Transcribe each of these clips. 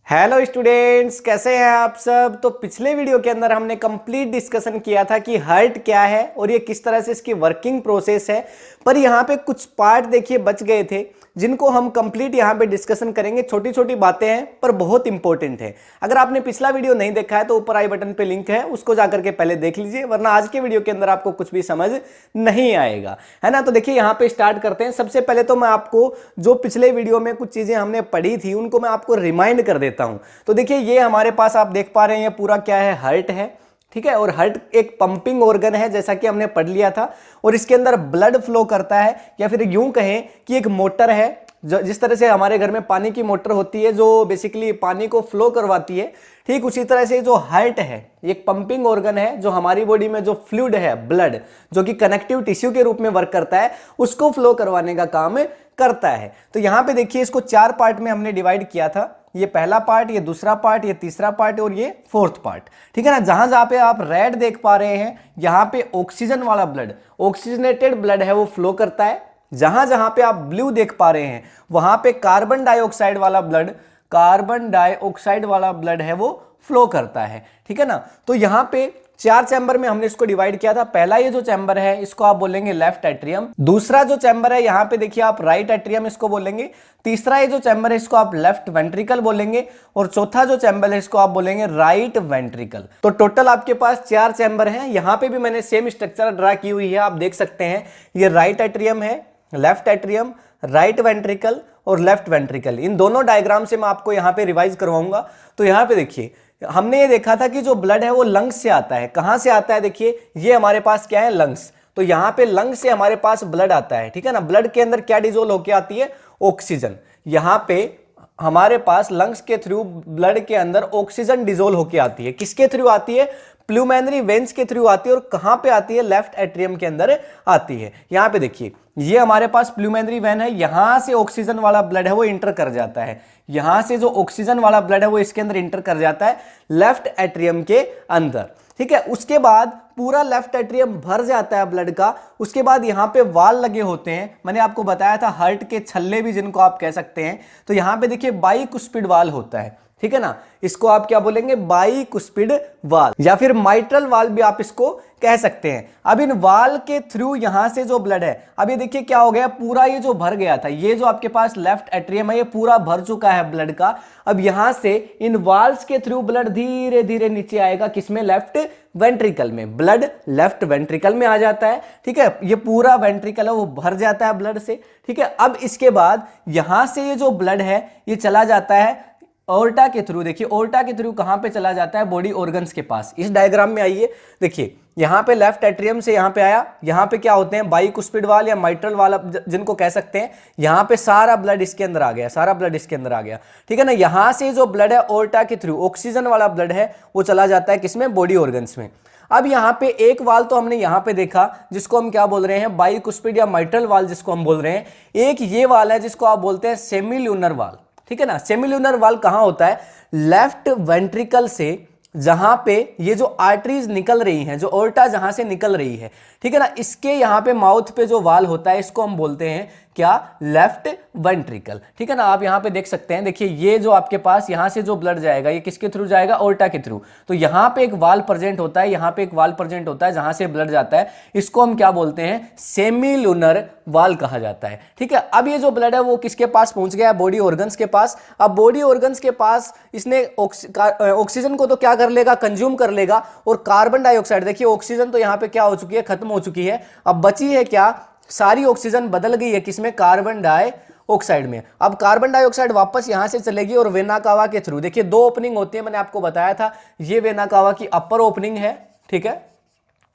Hello students, कैसे हैं आप सब। तो पिछले वीडियो के अंदर हमने कंप्लीट डिस्कशन किया था कि हार्ट क्या है और ये किस तरह से इसकी वर्किंग प्रोसेस है। पर यहाँ पे कुछ पार्ट देखिए बच गए थे जिनको हम कंप्लीट यहाँ पे डिस्कशन करेंगे। छोटी छोटी बातें हैं पर बहुत इंपॉर्टेंट है। अगर आपने पिछला वीडियो नहीं देखा है तो ऊपर आई बटन पे लिंक है, उसको जाकर के पहले देख लीजिए, वरना आज के वीडियो के अंदर आपको कुछ भी समझ नहीं आएगा, है ना। तो देखिए यहाँ पे स्टार्ट करते हैं। सबसे पहले तो मैं आपको जो पिछले वीडियो में कुछ चीजें हमने पढ़ी थी उनको मैं आपको रिमाइंड कर देता हूं। तो देखिए ये हमारे पास आप देख पा रहे हैं, ये पूरा क्या है, हार्ट है, ठीक है। और हार्ट एक पंपिंग ऑर्गन है जैसा कि हमने पढ़ लिया था, और इसके अंदर ब्लड फ्लो करता है, या फिर यूं कहें कि एक मोटर है। जिस तरह से हमारे घर में पानी की मोटर होती है जो बेसिकली पानी को फ्लो करवाती है, ठीक उसी तरह से जो हार्ट है एक पंपिंग ऑर्गन है जो हमारी बॉडी में जो फ्लूइड है, ब्लड, जो कि कनेक्टिव टिश्यू के रूप में वर्क करता है, उसको फ्लो करवाने का काम करता है। तो यहां पे देखिए इसको 4 पार्ट में हमने डिवाइड किया था। ये पहला पार्ट, ये दूसरा पार्ट, ये तीसरा पार्ट और ये फोर्थ पार्ट, ठीक है ना। जहां जहां पे आप रेड देख पा रहे हैं यहां पे ऑक्सीजन वाला ब्लड, ऑक्सीजनेटेड ब्लड है, वो फ्लो करता है। जहां जहां पे आप ब्लू देख पा रहे हैं वहां पे कार्बन डाइऑक्साइड वाला ब्लड, कार्बन डाइऑक्साइड वाला ब्लड है वो फ्लो करता है, ठीक है ना। तो यहां पे 4 चैम्बर में हमने इसको डिवाइड किया था। पहला ये जो चैम्बर है इसको आप बोलेंगे लेफ्ट एट्रियम। दूसरा जो चैम्बर है यहां पे देखिए आप राइट एट्रियम इसको बोलेंगे। तीसरा ये जो चैम्बर है इसको आप लेफ्ट वेंट्रिकल बोलेंगे, और चौथा जो चैम्बर है इसको आप बोलेंगे राइट वेंट्रिकल। तो टोटल आपके पास 4 चैम्बर हैं। यहां पे भी मैंने सेम स्ट्रक्चर ड्रा की हुई है, आप देख सकते हैं। ये राइट एट्रियम है, लेफ्ट एट्रियम, राइट वेंट्रिकल और लेफ्ट वेंट्रिकल। इन दोनों डायग्राम से मैं आपको यहां पे रिवाइज करवाऊंगा। तो यहां पे देखिए हमने ये देखा था कि जो ब्लड है वो लंग्स से आता है। कहां से आता है, देखिए ये हमारे पास क्या है, लंग्स। तो यहां पे लंग्स से हमारे पास ब्लड आता है, ठीक है ना। ब्लड के अंदर क्या डिजोल्व होके आती है, ऑक्सीजन। यहां पे हमारे पास लंग्स के थ्रू ब्लड के अंदर ऑक्सीजन डिजोल्व होके आती है। किसके थ्रू आती है, प्लूमेनरी वेन्स के थ्रू आती है। और कहां पे आती है, लेफ्ट एट्रियम के अंदर आती है। यहां पे देखिए ये हमारे पास प्लूमेनरी वेन है, यहां से ऑक्सीजन वाला ब्लड है वो इंटर कर जाता है। यहां से जो ऑक्सीजन वाला ब्लड है वो इसके अंदर इंटर कर जाता है लेफ्ट एट्रियम के अंदर, ठीक है। उसके बाद पूरा लेफ्ट एट्रियम भर जाता है ब्लड का। उसके बाद यहां पे वाल लगे होते हैं, मैंने आपको बताया था हार्ट के छल्ले भी जिनको आप कह सकते हैं। तो यहां पे देखिए बाइकुस्पिड वाल होता है, ठीक है ना। इसको आप क्या बोलेंगे, बाइकुस्पिड वाल, या फिर माइट्रल वाल भी आप इसको कह सकते हैं। अब इन वाल के थ्रू यहां से जो ब्लड है, अब ये देखिए क्या हो गया, पूरा ये जो भर गया था, ये जो आपके पास लेफ्ट एट्रियम है ये पूरा भर चुका है ब्लड का। अब यहां से इन वाल्स के थ्रू ब्लड धीरे धीरे नीचे आएगा, किसमें, लेफ्ट वेंट्रिकल में। ब्लड लेफ्ट वेंट्रिकल में आ जाता है, ठीक है। ये पूरा वेंट्रिकल है वो भर जाता है ब्लड से, ठीक है। अब इसके बाद यहां से ये जो ब्लड है ये चला जाता है ओर्टा के थ्रू। देखिए ओर्टा के थ्रू कहां पे चला जाता है, बॉडी ऑर्गन्स के पास। इस डायग्राम में आइए, देखिए यहां पे लेफ्ट एट्रियम से यहां पे आया, यहां पे क्या होते हैं, बाइकुस्पिड वाल या माइट्रल वाल जिनको कह सकते हैं। यहां पे सारा ब्लड इसके अंदर आ गया, सारा ब्लड इसके अंदर आ गया, ठीक है ना। यहां से जो ब्लड है ओर्टा के थ्रू, ऑक्सीजन वाला ब्लड है वो चला जाता है किसमें, बॉडी ऑर्गन्स में। अब यहां पे एक वाल तो हमने यहां पे देखा जिसको हम क्या बोल रहे हैं, बाइकुस्पिड या माइट्रल वाल जिसको हम बोल रहे हैं। एक ये वाल है जिसको आप बोलते हैं सेमील्यूनर वाल, ठीक है ना। सेमील्यूनर वाल कहां होता है, लेफ्ट वेंट्रिकल से, जहां पे ये जो आर्टरीज निकल रही हैं, जो ओर्टा जहां से निकल रही है, ठीक है ना, इसके यहां पे माउथ पे जो वाल होता है इसको हम बोलते हैं क्या, लेफ्ट वेंट्रिकल, ठीक है ना। आप यहां पे देख सकते हैं, देखिए ये जो आपके पास यहां से जो ब्लड जाएगा ये किसके थ्रू जाएगा, ओर्टा के थ्रू। तो यहां पे एक वाल प्रेजेंट होता है, यहां पे एक वाल प्रेजेंट होता है जहां से ब्लड जाता है, इसको हम क्या बोलते हैं, सेमील्यूनर वाल कहा जाता है, ठीक है। अब ये जो ब्लड है वो किसके पास पहुंच गया, बॉडी ऑर्गन्स के पास। अब बॉडी ऑर्गन्स के पास इसने ऑक्सीजन को तो क्या कर लेगा, कंज्यूम कर लेगा, और कार्बन डाइऑक्साइड, देखिए ऑक्सीजन तो यहां पे क्या हो चुकी है, खत्म हो चुकी है। अब बची है क्या, सारी ऑक्सीजन बदल गई है किसमें, कार्बन डाइऑक्साइड में। अब कार्बन डाइऑक्साइड वापस यहां से चलेगी और वेना कावा के थ्रू, देखिए 2 ओपनिंग होती है, मैंने आपको बताया था। ये वेना कावा की अपर ओपनिंग है, ठीक है,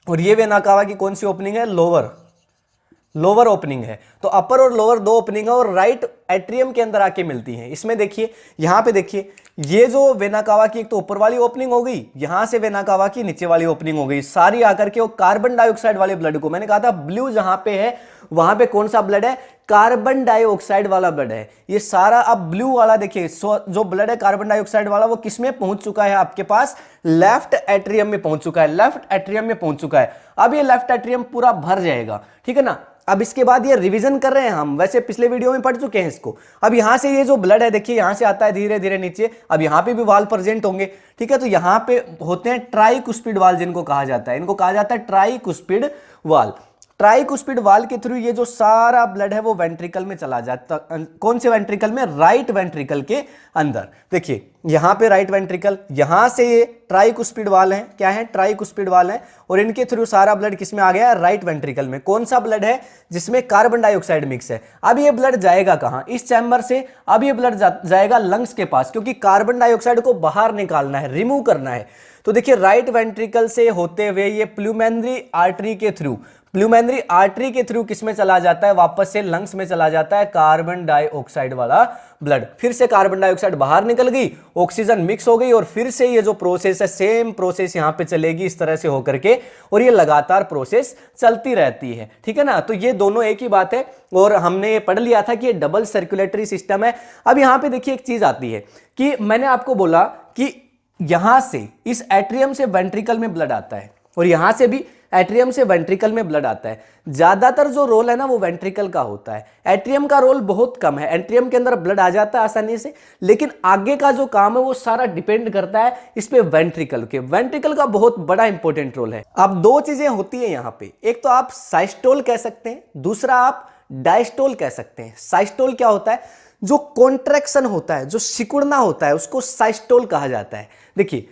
और ये वेना कावा की कौन सी ओपनिंग है, लोअर ओपनिंग है। तो अपर और लोअर 2 ओपनिंग है और राइट एट्रियम के अंदर आके मिलती हैं। इसमें देखिए यहां पे देखिए ये जो वेना कावा की एक तो ऊपर वाली ओपनिंग हो गई, यहां से वेना कावा की नीचे वाली ओपनिंग हो गई, सारी आकर के वो कार्बन डाइऑक्साइड वाले ब्लड को, मैंने कहा था ब्लू जहां पे है वहां पे कौन सा ब्लड है, कार्बन डाइऑक्साइड वाला ब्लड है। ये सारा अब ब्लू वाला देखिए जो ब्लड है कार्बन डाइऑक्साइड वाला वो किस में पहुंच चुका है, आपके पास लेफ्ट एट्रियम में पहुंच चुका है, लेफ्ट एट्रियम में पहुंच चुका है। अब ये लेफ्ट एट्रियम पूरा भर जाएगा, ठीक है ना। अब इसके बाद ये रिवीजन कर रहे हैं हम, वैसे पिछले वीडियो में पढ़ चुके हैं इसको। अब यहां से ये जो ब्लड है देखिए यहां से आता है धीरे धीरे नीचे, अब यहां पे भी वाल प्रेजेंट होंगे, ठीक है। तो यहां पे होते हैं ट्राइकुस्पिड वाल जिनको कहा जाता है, इनको कहा जाता है ट्राइकुस्पिड वाल। ट्राइकुस्पिड वाल के थ्रू ये जो सारा ब्लड है वो वेंट्रिकल में चला जाता, कौन से वेंट्रिकल में, राइट वेंट्रिकल के अंदर। देखिए यहां पे राइट वेंट्रिकल, यहां से ये ट्राइकुस्पिड वाल है, क्या है, ट्राइकुस्पिड वाल है, और इनके थ्रू सारा ब्लड किसमें आ गया, राइट वेंट्रिकल में। कौन सा ब्लड है, जिसमें कार्बन डाइऑक्साइड मिक्स है। अब ये ब्लड जाएगा कहां, इस चैम्बर से। अब ये ब्लड जाएगा लंग्स के पास, क्योंकि कार्बन डाइऑक्साइड को बाहर निकालना है, रिमूव करना है। तो देखिए राइट वेंट्रिकल से होते हुए ये प्लूमेनरी आर्टरी के थ्रू, प्लूमेनरी आर्टरी के थ्रू किस में चला जाता है, वापस से लंग्स में चला जाता है कार्बन डाइऑक्साइड वाला ब्लड। फिर से कार्बन डाइऑक्साइड बाहर निकल गई, ऑक्सीजन मिक्स हो गई, और फिर से ये जो प्रोसेस है सेम प्रोसेस यहां पे चलेगी इस तरह से होकर के, और ये लगातार प्रोसेस चलती रहती है, ठीक है ना। तो ये दोनों एक ही बात है, और हमने ये पढ़ लिया था कि ये डबल सर्कुलेटरी सिस्टम है। अब यहां पे देखिए एक चीज आती है कि मैंने आपको बोला कि यहां से इस एट्रियम से वेंट्रिकल में ब्लड आता है, और यहां से भी एट्रियम से वेंट्रिकल में ब्लड आता है। ज्यादातर जो रोल है ना वो वेंट्रिकल का होता है, एट्रियम का रोल बहुत कम है। एट्रियम के अंदर ब्लड आ जाता है आसानी से, लेकिन आगे का जो काम है वो सारा डिपेंड करता है इस पे वेंट्रिकल के। वेंट्रिकल का बहुत बड़ा इंपॉर्टेंट रोल है। अब दो चीजें होती है यहां पे, एक तो आप साइस्टोल कह सकते हैं, दूसरा आप डायस्टोल कह सकते हैं। साइस्टोल क्या होता है, जो कॉन्ट्रैक्शन होता है, जो सिकुड़ना होता है, उसको साइस्टोल कहा जाता है। देखिए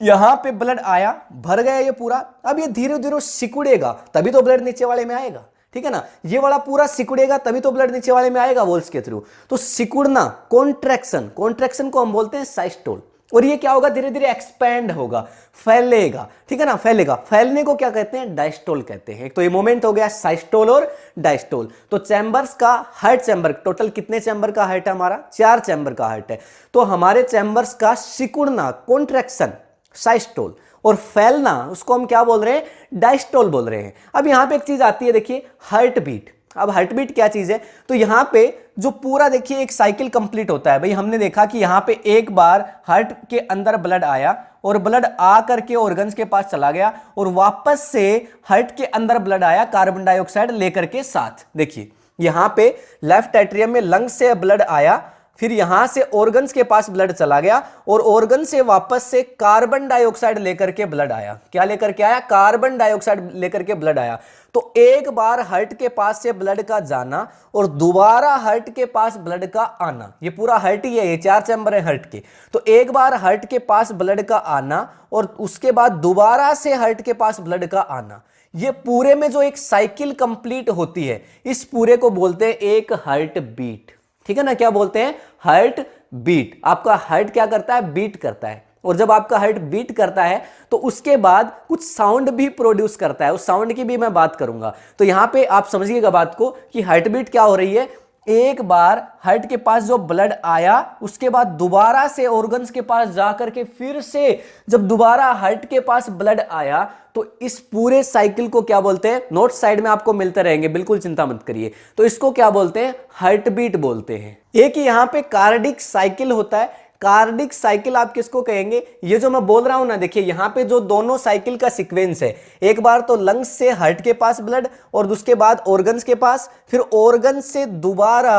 यहां पे ब्लड आया, भर गया ये पूरा, अब ये धीरे धीरे सिकुड़ेगा तभी तो ब्लड नीचे वाले में आएगा, ठीक है ना। ये वाला पूरा सिकुड़ेगा तभी तो ब्लड नीचे वाले में आएगा वॉल्स के थ्रू। तो सिकुड़ना, कॉन्ट्रैक्शन, कॉन्ट्रैक्शन को हम बोलते हैं साइस्टोल। और ये क्या होगा, धीरे धीरे एक्सपैंड होगा, फैलेगा, ठीक है ना, फैलेगा। फैलने को क्या कहते हैं, डायस्टोल कहते हैं। एक तो ये मोमेंट हो गया साइस्टोल और डायस्टोल। तो चैम्बर्स का हार्ट चैम्बर, टोटल कितने चैम्बर का हार्ट है हमारा, 4 चैम्बर का हार्ट है। तो हमारे चैम्बर्स का सिकुड़ना, कॉन्ट्रैक्शन, साइस्टोल, और फैलना उसको हम क्या बोल रहे हैं, डायस्टोल बोल रहे हैं। अब यहां पे एक चीज आती है देखिए, हार्ट बीट। अब हार्ट बीट क्या चीज है, तो यहां पे जो पूरा देखिए एक साइकिल कंप्लीट होता है। भाई हमने देखा कि यहां पे एक बार हार्ट के अंदर ब्लड आया, और ब्लड आ करके ऑर्गन्स के पास चला गया, और वापस से हार्ट के अंदर ब्लड आया कार्बन डाइऑक्साइड लेकर के साथ। देखिए यहां पे लेफ्ट एट्रियम में लंग्स से ब्लड आया, फिर यहां से ऑर्गन्स के पास ब्लड चला गया, और ऑर्गन से वापस से कार्बन डाइऑक्साइड लेकर के ब्लड आया। क्या लेकर के आया, कार्बन डाइऑक्साइड लेकर के ब्लड आया। तो एक बार हार्ट के पास से ब्लड का जाना और दोबारा हार्ट के पास ब्लड का आना, ये पूरा हार्ट ही है, ये 4 चैम्बर है हार्ट के। तो एक बार हार्ट के पास ब्लड का आना और उसके बाद दोबारा से हार्ट के पास ब्लड का आना, ये पूरे में जो एक साइकिल कंप्लीट होती है, इस पूरे को बोलते हैं एक हार्ट बीट, ठीक है ना। क्या बोलते हैं, हार्ट बीट। आपका हार्ट क्या करता है, बीट करता है, और जब आपका हार्ट बीट करता है तो उसके बाद कुछ साउंड भी प्रोड्यूस करता है, उस साउंड की भी मैं बात करूंगा। तो यहां पे आप समझिएगा बात को कि हार्ट बीट क्या हो रही है, एक बार हार्ट के पास जो ब्लड आया, उसके बाद दोबारा से ऑर्गन्स के पास जाकर के फिर से जब दोबारा हार्ट के पास ब्लड आया, तो इस पूरे साइकिल को क्या बोलते हैं, नोट साइड में आपको मिलते रहेंगे, बिल्कुल चिंता मत करिए। तो इसको क्या बोलते हैं, हार्ट बीट बोलते हैं। एक यहां पे कार्डिक साइकिल होता है। कार्डिक साइकिल आप किसको कहेंगे, ये जो मैं बोल रहा हूं ना, देखिए यहां पे जो दोनों साइकिल का सीक्वेंस है, एक बार तो लंग्स से हार्ट के पास ब्लड, और उसके बाद ऑर्गन्स के पास, फिर ऑर्गन से दोबारा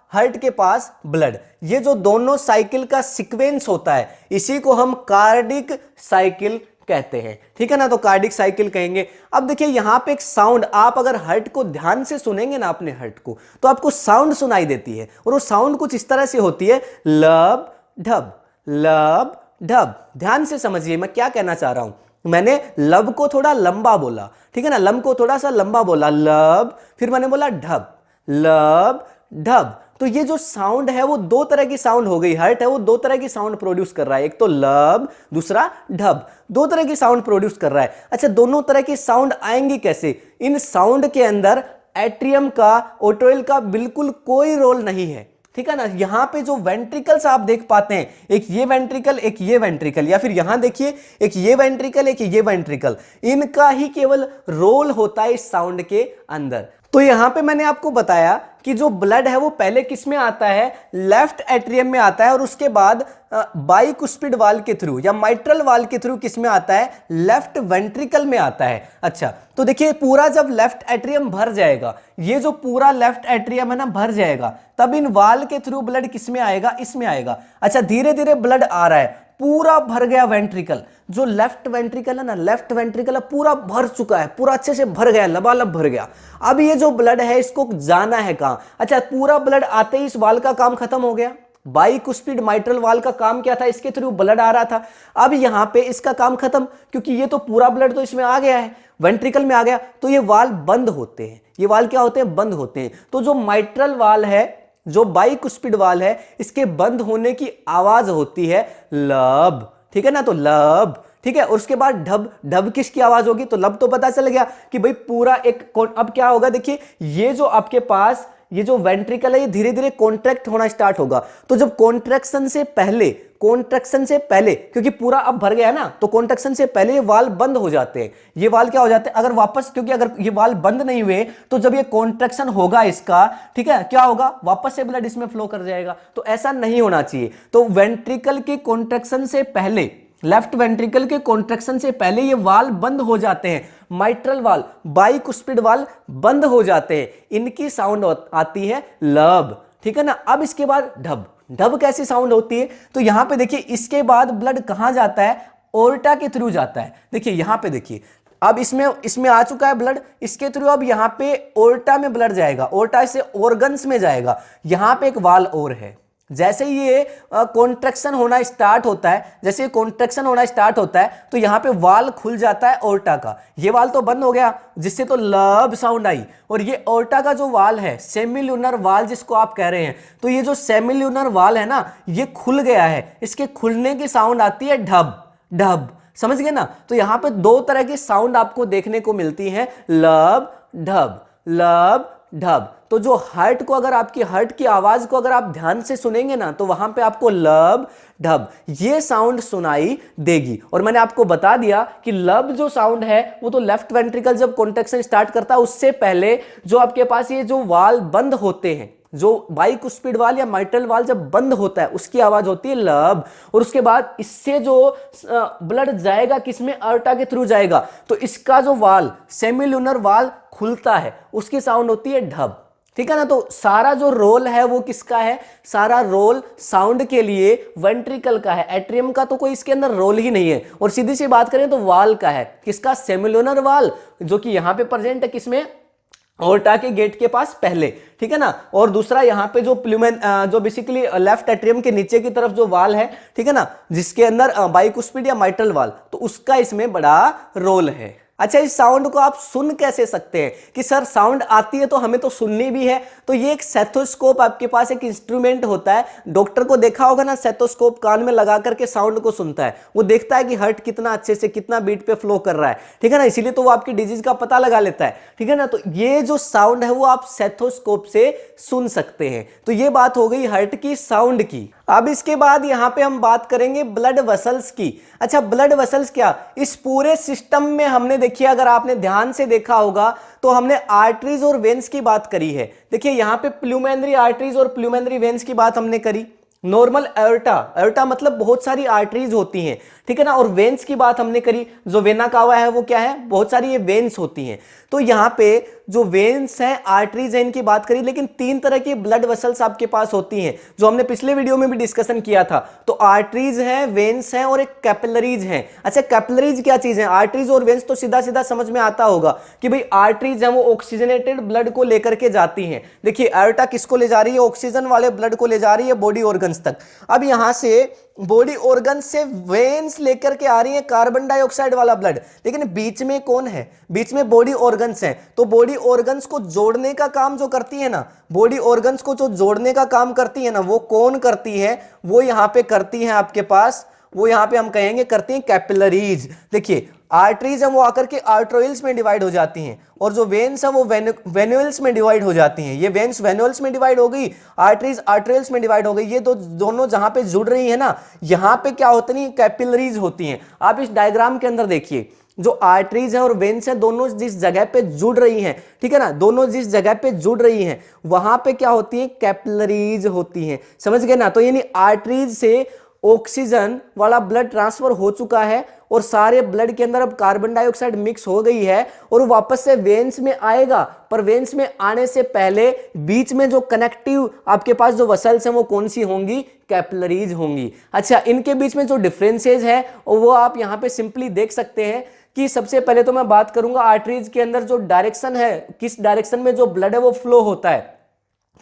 हार्ट के पास ब्लड, ये जो दोनों साइकिल का सीक्वेंस होता है, इसी को हम कार्डिक साइकिल कहते हैं, ठीक है ना। तो कार्डिक साइकिल कहेंगे। अब देखिए यहां पे एक साउंड, आप अगर हार्ट को ध्यान से सुनेंगे ना, अपने हार्ट को, तो आपको साउंड सुनाई देती है, और वो साउंड कुछ इस तरह से होती है, लब ढब, लब ढब। ध्यान से समझिए मैं क्या कहना चाह रहा हूं। मैंने लब को थोड़ा लंबा बोला, ठीक है ना, लब को थोड़ा सा लंबा बोला, लब, फिर मैंने बोला ढब, लब ढब। तो ये जो साउंड है वो 2 तरह की साउंड हो गई। हार्ट है वो 2 तरह की साउंड प्रोड्यूस कर रहा है, एक तो लब, दूसरा ढब, 2 तरह की साउंड प्रोड्यूस कर रहा है। अच्छा, दोनों तरह की साउंड आएंगी कैसे, इन साउंड के अंदर एट्रियम का, ओटोइल का बिल्कुल कोई रोल नहीं है, ठीक है ना। यहां पे जो वेंट्रिकल्स आप देख पाते हैं, एक ये वेंट्रिकल, एक ये वेंट्रिकल, या फिर यहां देखिए एक ये वेंट्रिकल, एक ये वेंट्रिकल, इनका ही केवल रोल होता है इस साउंड के अंदर। तो यहां पे मैंने आपको बताया कि जो ब्लड है वो पहले किस में आता है, लेफ्ट एट्रियम में आता है, और उसके बाद बाइकुस्पिड वाल के थ्रू या माइट्रल वाल के थ्रू किस में आता है, लेफ्ट वेंट्रिकल में आता है। अच्छा, तो देखिए पूरा जब लेफ्ट एट्रियम भर जाएगा, ये जो पूरा लेफ्ट एट्रियम है ना भर जाएगा, तब इन वाल के थ्रू ब्लड किस में आएगा, इसमें आएगा। अच्छा, धीरे धीरे ब्लड आ रहा है, पूरा भर गया वेंट्रिकल, जो लेफ्ट वेंट्रिकल है ना, लेफ्ट वेंट्रिकल पूरा भर चुका है, पूरा अच्छे से भर गया, लबालब भर गया। अब ये जो ब्लड है इसको जाना है कहां? अच्छा, पूरा ब्लड आते ही इस वाल का काम खत्म हो गया। बाइकुस्पिड माइट्रल वाल का काम क्या था, इसके थ्रू ब्लड आ रहा था। अब यहां पे इसका काम खत्म, क्योंकि ये तो पूरा ब्लड तो इसमें आ गया है, वेंट्रिकल में आ गया, तो ये वाल बंद होते हैं। ये वाल क्या होते हैं, बंद होते हैं। तो जो माइट्रल वाल है, जो बाइकुस्पिड वाल है, इसके बंद होने की आवाज होती है लब, ठीक है ना, तो लब, ठीक है। और उसके बाद ढब, ढब किसकी आवाज होगी, तो लब तो पता चल गया कि भाई पूरा एक, अब क्या होगा, देखिए ये जो आपके पास ये जो वेंट्रिकल है ये धीरे धीरे कॉन्ट्रैक्ट होना स्टार्ट होगा। तो जब कॉन्ट्रैक्शन से पहले, क्योंकि पूरा अब भर गया है ना, तो कॉन्ट्रैक्शन से पहले ये वाल बंद हो जाते हैं। ये वाल क्या हो जाते हैं, अगर वापस, क्योंकि अगर ये वाल बंद नहीं हुए तो जब ये कॉन्ट्रैक्शन होगा इसका, ठीक है, क्या होगा, वापस से ब्लड इसमें फ्लो कर जाएगा। तो ऐसा नहीं होना चाहिए। तो वेंट्रिकल के कॉन्ट्रैक्शन से पहले, लेफ्ट वेंट्रिकल के कॉन्ट्रैक्शन से पहले ये वाल बंद हो जाते हैं, माइट्रल वाल, बाइकुस्पिड वाल बंद हो जाते हैं, इनकी साउंड आती है लब, ठीक है ना। अब इसके बाद ढब, ढब कैसी साउंड होती है, तो यहां पे देखिए इसके बाद ब्लड कहां जाता है, ओर्टा के थ्रू जाता है। देखिए यहां पे देखिए, अब इसमें आ चुका है ब्लड, इसके थ्रू अब यहां पे ओर्टा में ब्लड जाएगा, ओर्टा से ऑर्गन्स में जाएगा। यहां पे एक वाल और है, जैसे ये कॉन्ट्रैक्शन होना स्टार्ट होता है, जैसे ये कॉन्ट्रैक्शन होना स्टार्ट होता है तो यहां पे वाल खुल जाता है ओर्टा का। ये वाल तो बंद हो गया, जिससे तो लब साउंड आई। और ये ओर्टा का जो वाल है, सेमिल्यूनर वाल जिसको आप कह रहे हैं, तो ये जो सेमिल्यूनर वाल है ना, ये खुल गया है, इसके खुलने की साउंड आती है ढब, ढब, समझ गए ना। तो यहां पे दो तरह की साउंड आपको देखने को मिलती है, लब ढब, लब ढब। तो जो हार्ट को, अगर आपकी हार्ट की आवाज को अगर आप ध्यान से सुनेंगे ना, तो वहां पे आपको लब ढब ये साउंड सुनाई देगी। और मैंने आपको बता दिया कि लब जो साउंड है वो तो लेफ्ट वेंट्रिकल जब कॉन्ट्रैक्शन स्टार्ट करता है उससे पहले जो आपके पास ये जो वाल बंद होते हैं, जो बाइकुस्पिड वाल या माइट्रल वाल जब बंद होता है उसकी आवाज होती है लब। और उसके बाद इससे जो ब्लड जाएगा किसमें, अर्टा के थ्रू जाएगा, तो इसका जो वाल, सेमिल्यूनर वाल खुलता है, उसकी साउंड होती है ढब, ठीक है ना। तो सारा जो रोल है वो किसका है, सारा रोल साउंड के लिए वेंट्रिकल का है, एट्रियम का तो कोई इसके अंदर रोल ही नहीं है। और सीधी सी बात करें तो वाल का है, किसका, सेमिल्यूनर वाल, जो कि यहां पे प्रेजेंट है किसमें, ओर्टा के गेट के पास पहले, ठीक है ना। और दूसरा यहाँ पे जो प्लूमेन, जो बेसिकली लेफ्ट एट्रियम के नीचे की तरफ जो वाल है, ठीक है ना, जिसके अंदर बाइकुस्पिड या माइट्रल वाल, तो उसका इसमें बड़ा रोल है। अच्छा, इस साउंड को आप सुन कैसे सकते हैं कि सर साउंड आती है तो हमें तो सुननी भी है, तो ये एक सेथोस्कोप आपके पास एक इंस्ट्रूमेंट होता है। डॉक्टर को देखा होगा ना, सेथोस्कोप कान में लगा करके साउंड को सुनता है, वो देखता है कि हार्ट कितना अच्छे से, कितना बीट पे फ्लो कर रहा है, ठीक है ना, इसीलिए तो वो आपकी डिजीज का पता लगा लेता है, ठीक है ना। तो ये जो साउंड है वो आप सेथोस्कोप से सुन सकते हैं। तो ये बात हो गई हार्ट की साउंड की। अब इसके बाद यहां पे हम बात करेंगे ब्लड वेसल्स की। अच्छा, ब्लड वेसल्स क्या, इस पूरे सिस्टम में हमने, देखिए अगर आपने ध्यान से देखा होगा तो हमने आर्टरीज और वेन्स की बात करी है। देखिए यहां पे प्लूमेनरी आर्टरीज और प्लूमेनरी वेन्स की बात हमने करी। नॉर्मल एर्टा, एर्टा मतलब बहुत सारी आर्टरीज होती हैं, ठीक है ना। और वेन्स की बात हमने करी, जो वेना कावा है वो क्या है, बहुत सारी ये वेन्स होती हैं। तो यहाँ पे जो वेन्स हैं, आर्टरीज हैं, इनकी बात करी, लेकिन तीन तरह की ब्लड वेसल्स आपके पास होती हैं, जो हमने पिछले वीडियो में भी डिस्कशन किया था। तो आर्टरीज हैं, वेन्स हैं और एक कैपिलरीज हैं। अच्छा, कैपिलरीज क्या चीज है, आर्टरीज और वेन्स तो सीधा सीधा समझ में आता होगा कि भाई आर्टरीज है वो ऑक्सीजनेटेड ब्लड को लेकर के जाती हैं। देखिए एर्टा किसको ले जा रही है, ऑक्सीजन वाले ब्लड को ले जा रही है बॉडी ऑर्गन्स तक। अब यहां से बॉडी ऑर्गन से वेन्स लेकर के आ रही है कार्बन डाइऑक्साइड वाला ब्लड, लेकिन बीच में कौन है, बीच में बॉडी ऑर्गन्स हैं। तो बॉडी ऑर्गन्स को जोड़ने का काम जो करती है ना, बॉडी ऑर्गन्स को जो जोड़ने का काम करती है ना, वो कौन करती है, वो यहां पे करती है आपके पास, वो यहां पे हम कहेंगे करती हैं कैपिलरीज। देखिए आर्टरीज है वो आकर के आर्टरोइल्स में डिवाइड हो जाती हैं, और जो वेन्स है वो वेन्यूल्स में डिवाइड हो जाती हैं। ये वेन्स वेन्यूल्स में डिवाइड हो गई, आर्टरीज आर्टरियल्स में डिवाइड हो गई। ये दोनों जहां पे जुड़ रही है ना, यहां पे क्या होती है, कैपिलरीज होती हैं। आप इस डायग्राम के अंदर देखिए, जो आर्टरीज है और वेन्स है दोनों जिस जगह पे जुड़ रही हैं, ठीक है ना, दोनों जिस जगह पे जुड़ रही हैं वहां पे क्या होती है, कैपिलरीज होती हैं, समझ गए ना। तो यानी आर्टरीज से ऑक्सीजन वाला ब्लड ट्रांसफर हो चुका है और सारे ब्लड के अंदर अब कार्बन डाइऑक्साइड मिक्स हो गई है और वापस से वेन्स में आएगा, पर वेन्स में आने से पहले बीच में जो कनेक्टिव आपके पास जो वसल्स हैं वो कौन सी होंगी, कैपिलरीज होंगी। अच्छा, इनके बीच में जो डिफरेंसेस है वो आप यहां पे सिंपली देख सकते हैं कि सबसे पहले तो मैं बात करूंगा आर्टरीज के अंदर जो डायरेक्शन है, किस डायरेक्शन में जो ब्लड है वो फ्लो होता है।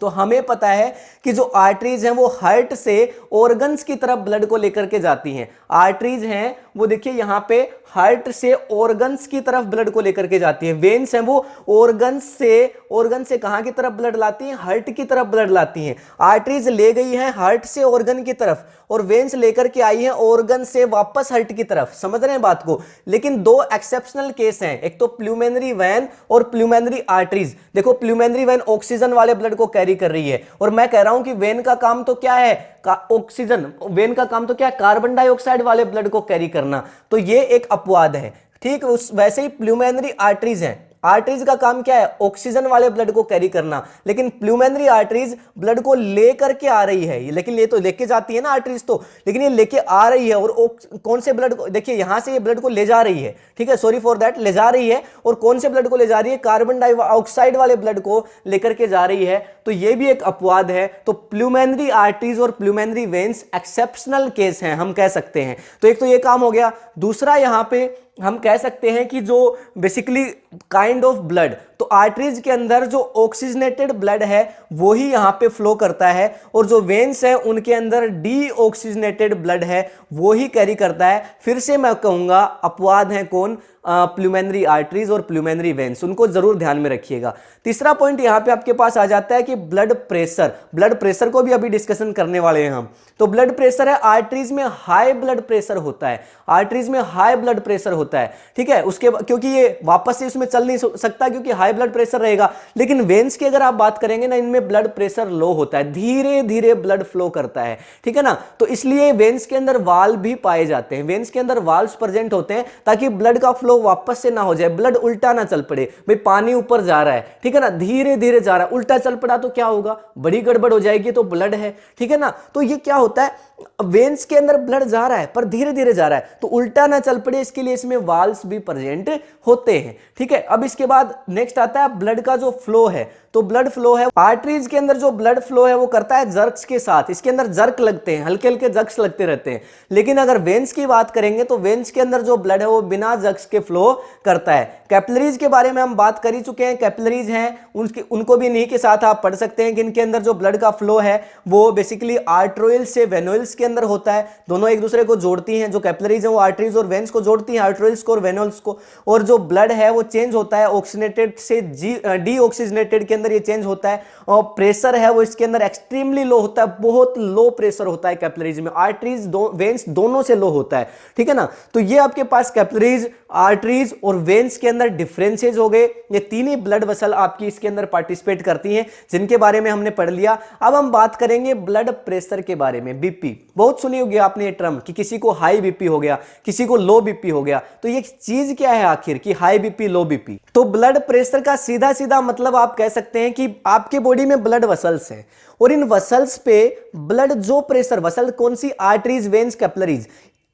तो हमें पता है कि जो आर्टरीज हैं वो हार्ट से ऑर्गन्स की तरफ ब्लड को लेकर के जाती हैं। आर्टरीज हैं वो देखिए यहां पे हार्ट से ऑर्गन्स की तरफ ब्लड को लेकर के जाती है। वेन्स हैं वो ऑर्गन से कहां की तरफ ब्लड लाती हैं, हार्ट की तरफ ब्लड लाती हैं। आर्टरीज ले गई हैं हार्ट से ऑर्गन की तरफ और वेन्स लेकर के आई हैं ऑर्गन से वापस हार्ट की तरफ, समझ रहे हैं बात को। लेकिन दो एक्सेप्शनल केस हैं, एक तो प्लूमेनरी वैन और प्लूमेनरी आर्टरीज। देखो प्लूमेनरी वैन ऑक्सीजन वाले ब्लड को कैरी कर रही है और मैं कह रहा हूं कि वेन का काम तो क्या है, ऑक्सीजन, वेन का काम तो क्या है, कार्बन डाइऑक्साइड वाले ब्लड को कैरी करना। तो ये एक अपवाद है, ठीक। उस वैसे ही प्लूमेनरी आर्टरीज हैं, आर्टरीज का काम क्या है, ऑक्सीजन वाले ब्लड को कैरी करना, लेकिन प्लूमेनरी आर्टरीज ब्लड को लेकर के आ रही है, लेकिन ये तो लेके जाती है ना आर्टरीज तो, लेकिन ये लेके आ रही है और कौन से ब्लड को, देखिए यहां से ये ब्लड को ले जा रही है, ठीक है, सॉरी फॉर दैट, ले जा रही है। और कौन से ब्लड को ले जा रही है, कार्बन डाइऑक्साइड वाले ब्लड को लेकर के जा रही है। तो ये भी एक अपवाद है। तो प्लूमेनरी आर्टरीज और प्लूमेनरी वेन्स एक्सेप्शनल केस हैं, हम कह सकते हैं। तो एक तो ये काम हो गया। दूसरा यहां पे हम कह सकते हैं कि जो बेसिकली काइंड ऑफ ब्लड, तो आर्टरीज के अंदर जो ऑक्सीजनेटेड ब्लड है वो ही यहां पे फ्लो करता है और जो वेन्स है उनके अंदर डीऑक्सीजनेटेड ब्लड है वो ही कैरी करता है। फिर से मैं कहूंगा अपवाद है कौन, प्लूमेनरी आर्टरीज और प्लूमेनरी वेन्स, उनको जरूर ध्यान में रखिएगा। तीसरा पॉइंट यहां पे आपके पास आ जाता है कि ब्लड प्रेशर, ब्लड प्रेशर को भी अभी डिस्कशन करने वाले हैं हम। तो ब्लड प्रेशर है, आर्टरीज में हाई ब्लड प्रेशर होता है, आर्टरीज में हाई ब्लड प्रेशर होता है, ठीक है, उसके क्योंकि ये वापस से उसमें चल नहीं सकता क्योंकि हाई ब्लड प्रेशर रहेगा। लेकिन वेन्स की अगर आप बात करेंगे ना, इनमें ब्लड प्रेशर लो होता है, धीरे धीरे ब्लड फ्लो करता है, ठीक है ना। तो इसलिए वेन्स के अंदर वाल्व भी पाए जाते हैं, वेन्स के अंदर वाल्व्स प्रेजेंट होते हैं ताकि ब्लड का फ्लो वापस से ना हो जाए, ब्लड उल्टा ना चल पड़े। भाई पानी ऊपर जा रहा है, ठीक है ना, धीरे धीरे जा रहा है, उल्टा चल पड़ा तो क्या होगा, बड़ी गड़बड़ हो जाएगी, तो ब्लड है, ठीक है ना। तो ये क्या होता है, वेन्स के अंदर ब्लड जा रहा है पर धीरे धीरे जा रहा है, तो उल्टा ना चल पड़े इसके लिए इसमें वाल्व्स भी प्रेजेंट होते हैं, ठीक है। अब इसके बाद नेक्स्ट आता है ब्लड का जो फ्लो है। तो ब्लड फ्लो है, आर्टरीज के अंदर जो ब्लड फ्लो है वो करता है जर्क्स के साथ, इसके अंदर जर्क लगते हैं, हल्के हल्के जर्क्स लगते रहते हैं। लेकिन अगर वेन्स की बात करेंगे तो वेन्स के अंदर जो ब्लड है वो बिना जर्क्स के फ्लो करता है। कैपिलरीज के बारे में हम बात कर ही चुके हैं, कैपिलरीज हैं उनको भी इन्हीं के साथ आप पढ़ सकते हैं कि इनके अंदर जो ब्लड का फ्लो है वो बेसिकली आर्टरोइल्स से वेनोइल्स के अंदर होता है, दोनों एक दूसरे को जोड़ती हैं। जो कैपिलरीज है वो आर्टरीज और वेन्स को जोड़ती हैं, आर्टरोइल्स को और वेनोइल्स को। और जो ब्लड है वो चेंज होता है ऑक्सीजनेटेड से डीऑक्सीजनेटेड के अंदर ये चेंज होता है। और प्रेशर है वो इसके अंदर एक्सट्रीमली लो होता है, बहुत लो प्रेशर होता है कैपिलरीज में, आर्टरीज वेन्स दोनों से लो होता है, ठीक है ना। तो ये आपके पास कैपिलरीज, आर्टरीज और वेन्स के अंदर डिफरेंसेस हो गए। ये तीन ही ब्लड वेसल आपकी इसके अंदर पार्टिसिपेट करती हैं जिनके बारे में हमने पढ़ लिया। अब हम बात करेंगे ब्लड प्रेशर के बारे में। बीपी बहुत सुनी होगी आपने ये टर्म कि किसी को हाई बीपी हो गया, किसी को लो बीपी हो गया। तो ये चीज क्या है आखिर कि हाई बीपी लो बीपी? तो ब्लड प्रेशर का सीधा सीधा मतलब आप कह सकते हैं कि आपके बॉडी में ब्लड वसल्स हैं और इन वसल्स पे ब्लड जो प्रेशर, वसल कौन सी, आर्टरीज, वेन्स, कैपिलरीज।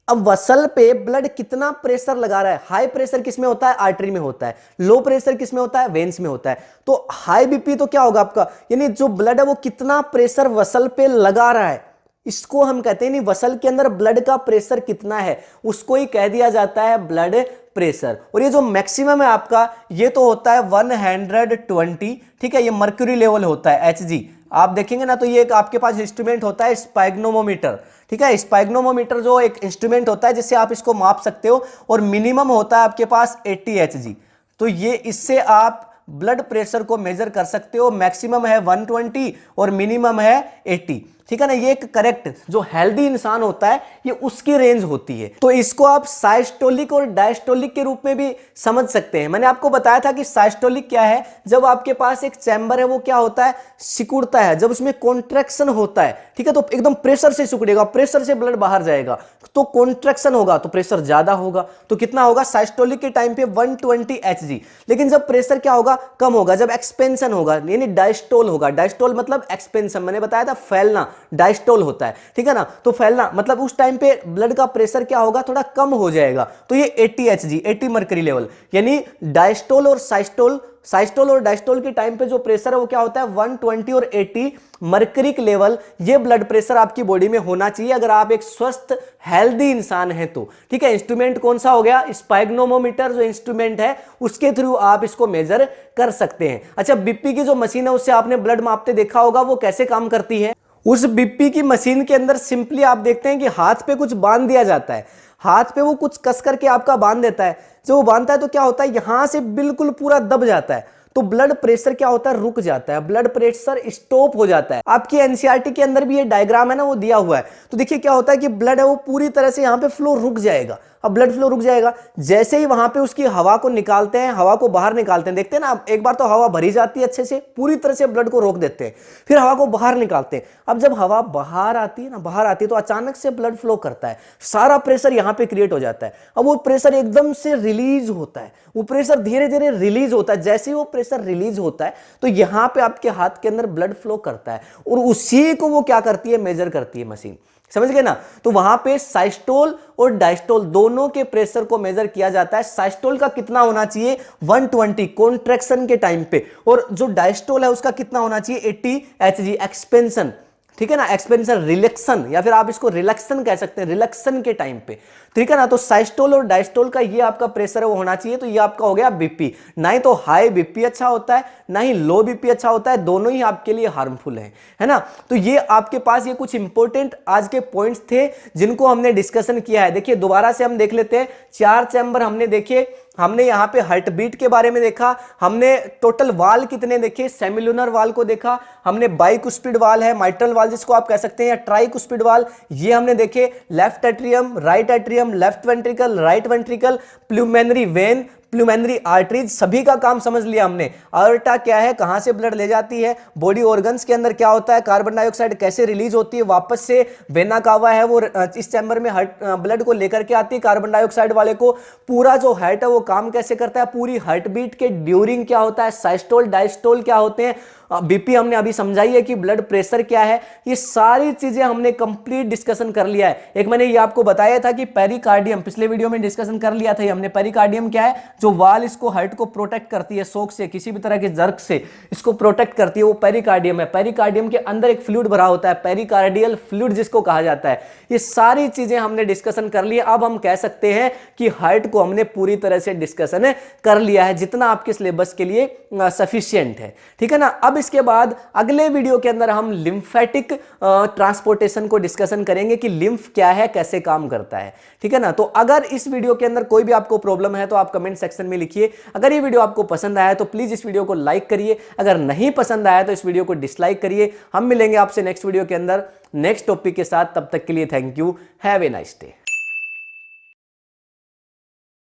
अब वसल पे ब्लड कितना प्रेशर लगा रहा है, हाई प्रेशर किसमें होता है, आर्टरी में होता है, लो प्रेशर किसमें होता है, वेन्स में होता है। तो हाई बीपी तो क्या होगा आपका, यानी जो ब्लड है वो कितना प्रेशर वसल पे लगा रहा है, इसको हम कहते हैं। नहीं, वसल के अंदर ब्लड का प्रेशर कितना है उसको ही कह दिया जाता है ब्लड प्रेशर। और ये जो मैक्सिमम है आपका ये तो होता है 120, ठीक है, ये मर्क्यूरी लेवल होता है, Hg। आप देखेंगे ना तो ये एक आपके पास इंस्ट्रूमेंट होता है स्पाइग्नोमोमीटर, ठीक है। स्पाइग्नोमोमीटर जो एक इंस्ट्रूमेंट होता है जिससे आप इसको माप सकते हो, और मिनिमम होता है आपके पास 80 Hg। तो ये इससे आप ब्लड प्रेशर को मेजर कर सकते हो। मैक्सिमम है 120 और मिनिमम है 80, ठीक है ना, ये एक करेक्ट जो हेल्दी इंसान होता है ये उसकी रेंज होती है। तो इसको आप साइस्टोलिक और डायस्टोलिक के रूप में भी समझ सकते हैं। मैंने आपको बताया था कि साइस्टोलिक क्या है, जब आपके पास एक चैम्बर है वो क्या होता है, सिकुड़ता है, जब उसमें कॉन्ट्रैक्शन होता है, ठीक है, तो एकदम प्रेशर से सिकुड़ेगा, प्रेशर से ब्लड बाहर जाएगा, तो कॉन्ट्रैक्शन होगा तो प्रेशर ज्यादा होगा, तो कितना होगा साइस्टोलिक के टाइम पे 120 Hg। लेकिन जब प्रेशर क्या होगा, कम होगा, जब एक्सपेंशन होगा यानी डायस्टोल होगा, डायस्टोल मतलब एक्सपेंशन, मैंने बताया था फैलना डायस्टोल होता है, ठीक है ना, तो फैलना मतलब उस टाइम पे ब्लड का प्रेशर क्या होगा, थोड़ा कम हो जाएगा, तो ये 80 Hg 80 मर्करी लेवल, यानी डायस्टोल और साइस्टोल और डायस्टोल के टाइम पे जो प्रेशर है वो क्या होता है 120 और 80 मर्करिक लेवल। ये ब्लड प्रेशर आपकी बॉडी में होना चाहिए अगर आप एक स्वस्थ हेल्दी इंसान हैं तो, ठीक है। इंस्ट्रूमेंट कौन सा हो गया, स्पाइग्नोमोमीटर जो इंस्ट्रूमेंट है उसके थ्रू आप इसको मेजर कर सकते हैं। अच्छा, बीपी की जो मशीन है उससे आपने ब्लड मापते देखा होगा, वो कैसे काम करती है। उस बीपी की मशीन के अंदर सिंपली आप देखते हैं कि हाथ पे कुछ बांध दिया जाता है, हाथ पे वो कुछ कस करके आपका बांध देता है, जब वो बांधता है तो क्या होता है यहां से बिल्कुल पूरा दब जाता है, तो ब्लड प्रेशर क्या होता है रुक जाता है, ब्लड प्रेशर स्टॉप हो जाता है। आपकी एनसीईआरटी के अंदर भी ये डायग्राम है ना वो दिया हुआ है, तो देखिए क्या होता है कि ब्लड है वो पूरी तरह से यहां पे फ्लो रुक जाएगा। अब ब्लड फ्लो रुक जाएगा, जैसे ही वहां पे उसकी हवा को निकालते हैं, हवा को बाहर निकालते हैं, देखते हैं ना, एक बार तो हवा भरी जाती है अच्छे से, पूरी तरह से ब्लड को रोक देते हैं, फिर हवा को बाहर निकालते हैं। अब जब हवा बाहर आती है ना, बाहर आती है तो अचानक से ब्लड फ्लो करता है, सारा प्रेशर यहां पे क्रिएट हो जाता है। अब वो प्रेशर एकदम से रिलीज होता है, वो प्रेशर धीरे धीरे रिलीज होता है, जैसे ही वो प्रेशर रिलीज होता है तो यहां पे आपके हाथ के अंदर ब्लड फ्लो करता है, और उसी को वो क्या करती है, मेजर करती है मशीन, समझ गए ना। तो वहां पे साइस्टोल और डायस्टोल दोनों के प्रेशर को मेजर किया जाता है। साइस्टोल का कितना होना चाहिए 120 कॉन्ट्रैक्शन के टाइम पे, और जो डायस्टोल है उसका कितना होना चाहिए 80 Hg एक्सपेंशन, ठीक है ना, एक्सपेंशन रिलैक्सन, या फिर आप इसको रिलैक्सन कह सकते हैं, रिलैक्सन के टाइम पे, ठीक है ना। तो साइस्टोल और डायस्टोल का ये आपका प्रेशर है वो होना चाहिए, तो ये आपका हो गया बीपी। ना ही तो हाई बीपी अच्छा होता है, ना ही लो बीपी अच्छा होता है, दोनों ही आपके लिए हार्मफुल है ना। तो ये आपके पास ये कुछ इंपॉर्टेंट आज के पॉइंट्स थे जिनको हमने डिस्कशन किया है। देखिए दोबारा से हम देख लेते हैं, 4 चैम्बर हमने देखे, हमने यहाँ पे हार्ट बीट के बारे में देखा, हमने टोटल वाल कितने देखे, सेमिलुनर वाल को देखा, हमने बाइकुस्पिड वाल है, माइट्रल वाल जिसको आप कह सकते हैं, या ट्राइकुस्पिड वाल, ये हमने देखे, left atrium, right atrium, left ventricle, right ventricle, pulmonary vein, pulmonary arteries, सभी का काम समझ लिया हमने। आयोर्टा क्या है, कहां से ब्लड ले जाती है, बॉडी ऑर्गन्स के अंदर क्या होता है, कार्बन डाइऑक्साइड कैसे रिलीज होती है, वापस से वेना कावा है वो इस चैम्बर में ब्लड को लेकर के आती है कार्बन डाइऑक्साइड वाले को, पूरा जो हार्ट है वो काम कैसे करता है, पूरी हार्ट बीट के ड्यूरिंग क्या होता है, साइस्टोल डायस्टोल क्या होते हैं, बीपी हमने अभी समझाई है कि ब्लड प्रेशर क्या है, ये सारी चीजें हमने कंप्लीट डिस्कशन कर लिया है। एक मैंने ये आपको बताया था कि पेरिकार्डियम, पिछले वीडियो में डिस्कशन कर लिया था हमने, पेरिकार्डियम क्या है, जो वाल इसको हार्ट को प्रोटेक्ट करती है शॉक से, किसी भी तरह के जर्क से इसको प्रोटेक्ट करती है, वो पेरिकार्डियम है। पेरिकार्डियम के अंदर एक फ्लूइड भरा होता है, पेरिकार्डियल फ्लूइड जिसको कहा जाता है। ये सारी चीजें हमने डिस्कशन कर ली। अब हम कह सकते हैं कि हार्ट को हमने पूरी तरह से डिस्कशन कर लिया है, जितना आपके सिलेबस के लिए सफिशिएंट है, ठीक है ना। अब इसके बाद अगले वीडियो के अंदर हम लिम्फेटिक ट्रांसपोर्टेशन को डिस्कशन करेंगे कि लिम्फ क्या है, कैसे काम करता है, ठीक है ना। तो अगर इस वीडियो के अंदर कोई भी आपको प्रॉब्लम है तो आप कमेंट सेक्शन में लिखिए। अगर ये वीडियो आपको पसंद आया तो प्लीज इस वीडियो को लाइक करिए, अगर नहीं पसंद आया तो इस वीडियो को डिसलाइक करिए। हम मिलेंगे आपसे नेक्स्ट वीडियो के अंदर नेक्स्ट टॉपिक के साथ, तब तक के लिए thank you, have a nice day.